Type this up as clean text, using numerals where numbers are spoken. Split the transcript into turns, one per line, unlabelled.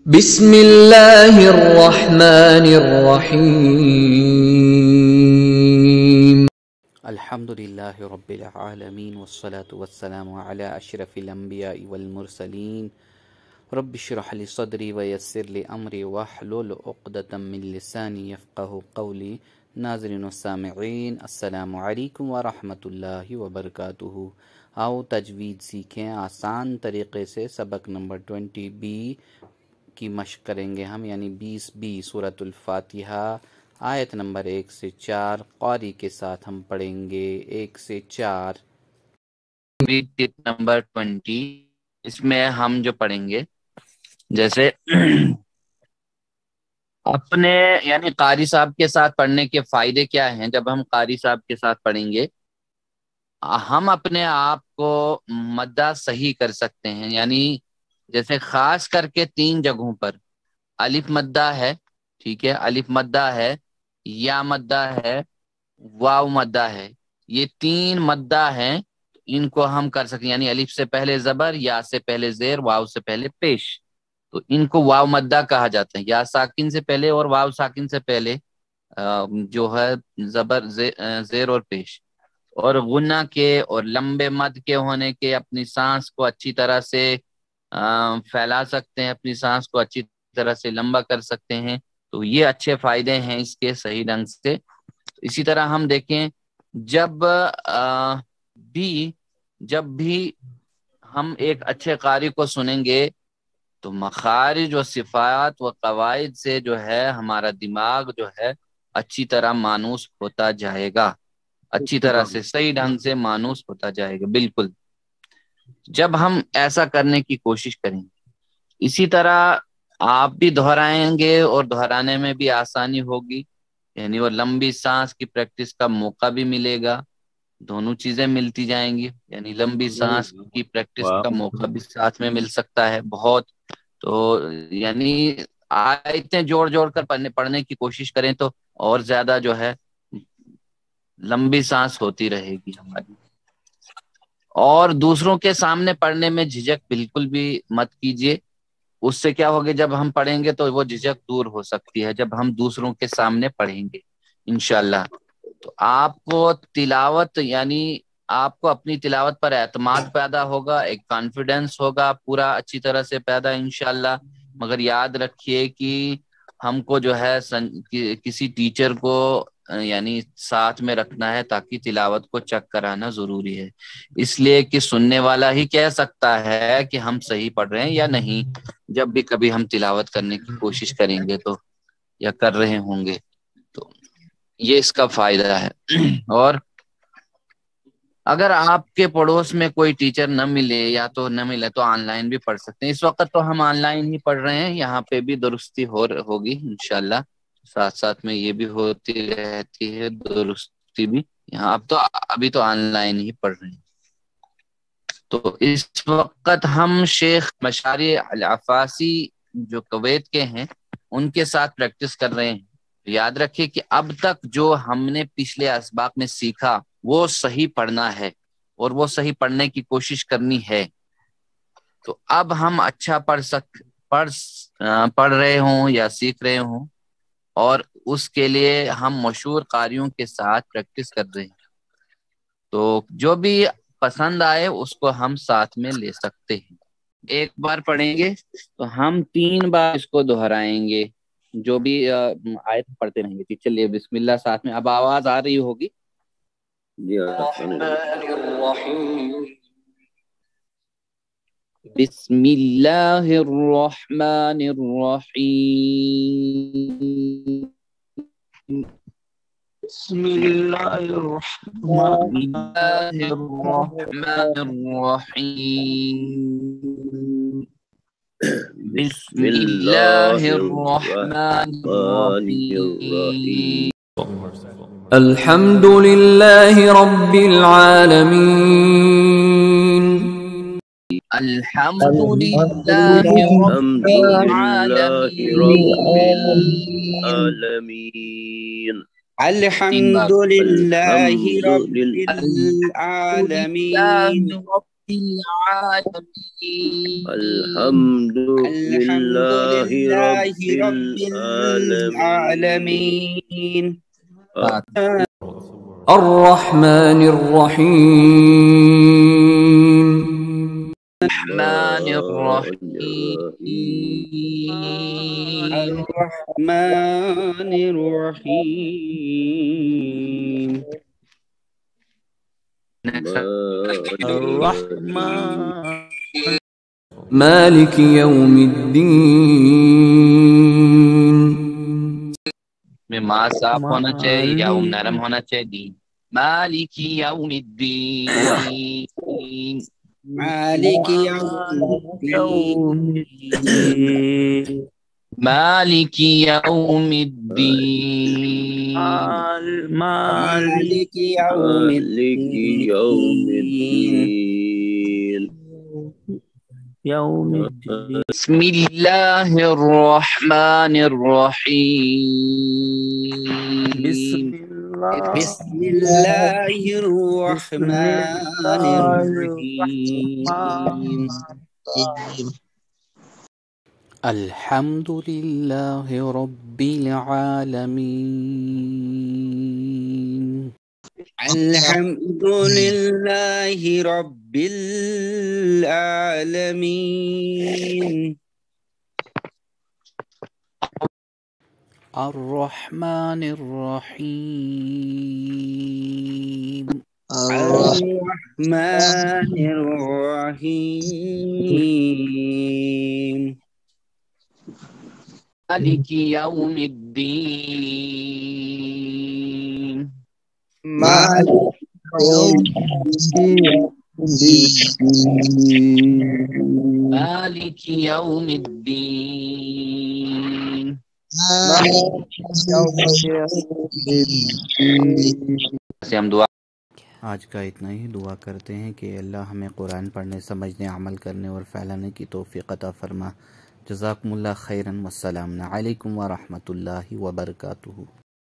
بسم اللہ الرحمن الرحیم
الحمدللہ رب العالمین والصلاة والسلام علی اشرف الانبیاء والمرسلین رب اشرح لی صدری ویسر لی امری واحلل عقدۃ من لسانی یفقهوا قولی۔ ناظرین و سامعین، السلام علیکم ورحمۃ اللہ وبرکاتہ۔ آؤ تجوید سیکھیں آسان طریقے سے۔ سبق نمبر 20B کی مشق کریں گے ہم، یعنی 20B سورۃ الفاتحہ، آیت نمبر 1 سے 4 قاری کے ساتھ ہم پڑھیں گے 1 سے 4۔ ٹپ نمبر 20، اس میں ہم جو پڑھیں گے جیسے اپنے یعنی قاری صاحب کے ساتھ پڑھنے کے فائدے کیا ہیں۔ جب ہم قاری صاحب کے ساتھ پڑھیں گے ہم اپنے آپ کو مدہ صحیح کر سکتے ہیں، یعنی جیسے خاص کر کے 3 جگہوں پر الف مدہ ہے، ٹھیک ہے، الف مدہ ہے، یا مدہ ہے، واو مدہ ہے، یہ 3 مدہ ہیں، ان کو ہم کر سکتے ہیں، یعنی الف سے پہلے زبر، یا سے پہلے زیر، واو سے پہلے پیش، تو ان کو واو مدہ کہا جاتا ہے۔ یا ساکن سے پہلے اور واو ساکن سے پہلے جو ہے زبر زیر اور پیش، اور غنہ کے اور لمبے مد کے ہونے کے اپنی سانس کو اچھی طرح سے پھیلا سکتے ہیں، اپنی سانس کو اچھی طرح سے لمبا کر سکتے ہیں، تو یہ اچھے فائدے ہیں اس کے صحیح ڈھنگ سے۔ اسی طرح ہم دیکھیں جب بھی ہم ایک اچھے قاری کو سنیں گے تو مخارج و صفات و قواعد سے جو ہے ہمارا دماغ جو ہے اچھی طرح مانوس ہوتا جائے گا، اچھی طرح سے صحیح ڈھنگ سے مانوس ہوتا جائے گا، بالکل۔ جب ہم ایسا کرنے کی کوشش کریں گے، اسی طرح آپ بھی دہرائیں گے اور دہرانے میں بھی آسانی ہوگی، یعنی وہ لمبی سانس کی پریکٹس کا موقع بھی ملے گا، دونوں چیزیں ملتی جائیں گی، یعنی لمبی سانس کی پریکٹس کا موقع بھی ساتھ میں مل سکتا ہے بہت۔ تو یعنی آیتیں جوڑ جوڑ کر پڑھنے کی کوشش کریں تو اور زیادہ جو ہے لمبی سانس ہوتی رہے گی ہماری۔ اور دوسروں کے سامنے پڑھنے میں جھجک بالکل بھی مت کیجیے، اس سے کیا ہوگا، جب ہم پڑھیں گے تو وہ جھجک دور ہو سکتی ہے جب ہم دوسروں کے سامنے پڑھیں گے انشاءاللہ۔ تو آپ کو تلاوت، یعنی آپ کو اپنی تلاوت پر اعتماد پیدا ہوگا، ایک کانفیڈنس ہوگا پورا اچھی طرح سے پیدا انشاءاللہ۔ مگر یاد رکھیے کہ ہم کو جو ہے کسی ٹیچر کو یعنی ساتھ میں رکھنا ہے تاکہ تلاوت کو چیک کرانا ضروری ہے، اس لیے کہ سننے والا ہی کہہ سکتا ہے کہ ہم صحیح پڑھ رہے ہیں یا نہیں، جب بھی کبھی ہم تلاوت کرنے کی کوشش کریں گے تو یا کر رہے ہوں گے، تو یہ اس کا فائدہ ہے۔ اور اگر آپ کے پڑوس میں کوئی ٹیچر نہ ملے یا تو نہ ملے تو آن لائن بھی پڑھ سکتے ہیں۔ اس وقت تو ہم آن لائن ہی پڑھ رہے ہیں، یہاں پہ بھی درستی ہوگی انشاءاللہ، ساتھ ساتھ میں یہ بھی ہوتی رہتی ہے درستی بھی یہاں۔ ابھی تو آن لائن ہی پڑھ رہے ہیں۔ تو اس وقت ہم شیخ مشاری العفاسی جو کویت کے ہیں ان کے ساتھ پریکٹس کر رہے ہیں۔ یاد رکھیے کہ اب تک جو ہم نے پچھلے اسباق میں سیکھا وہ صحیح پڑھنا ہے اور وہ صحیح پڑھنے کی کوشش کرنی ہے۔ تو اب ہم اچھا پڑھ رہے ہوں یا سیکھ رہے ہوں، اور اس کے لیے ہم مشہور قاریوں کے ساتھ پریکٹس کر رہے ہیں، تو جو بھی پسند آئے اس کو ہم ساتھ میں لے سکتے ہیں۔ ایک بار پڑھیں گے تو ہم 3 بار اس کو دہرائیں گے، جو بھی آیت پڑھتے رہیں گے۔ چلیے بسم اللہ ساتھ میں، اب آواز آ رہی ہوگی۔ بسم اللہ الرحمن الرحیم،
بسم اللہ الرحمن
الرحیم، بسم اللہ الرحمن الرحیم۔
الحمد للہ رب العالمین،
الحمد للہ رب العالمین،
الحمد للہ رب العالمین،
العالمين.
الحمد لله رب العالمين.
الرحمن الرحيم
الرحمن الرحيم.
الرحمن الرحيم.
الرحمن
مالك يوم الدين
میں ماں صاف ہونا چاہیے یا نرم ہونا چاہیے. مالک یوم الدین.
مالك يوم الدين.
مالک یوم الدین.
مالك يوم الدين.
يوم الدين.
بسم اللہ الرحمن الرحیم.
بسم الله الرحمن الرحيم.
الحمد لله رب العالمين.
الحمد لله رب العالمين.
الرحمن الرحيم.
الرحمن الرحيم.
مالک یوم الدین.
مالك يوم الدين.
مالک یوم الدین. سے ہم دعا
آج کا اتنا ہی. دعا کرتے ہیں کہ اللہ ہمیں قرآن پڑھنے، سمجھنے، عمل کرنے اور پھیلانے کی توفیق عطا فرما. جزاکم اللہ خیرا والسلام علیکم ورحمۃ اللہ وبرکاتہ.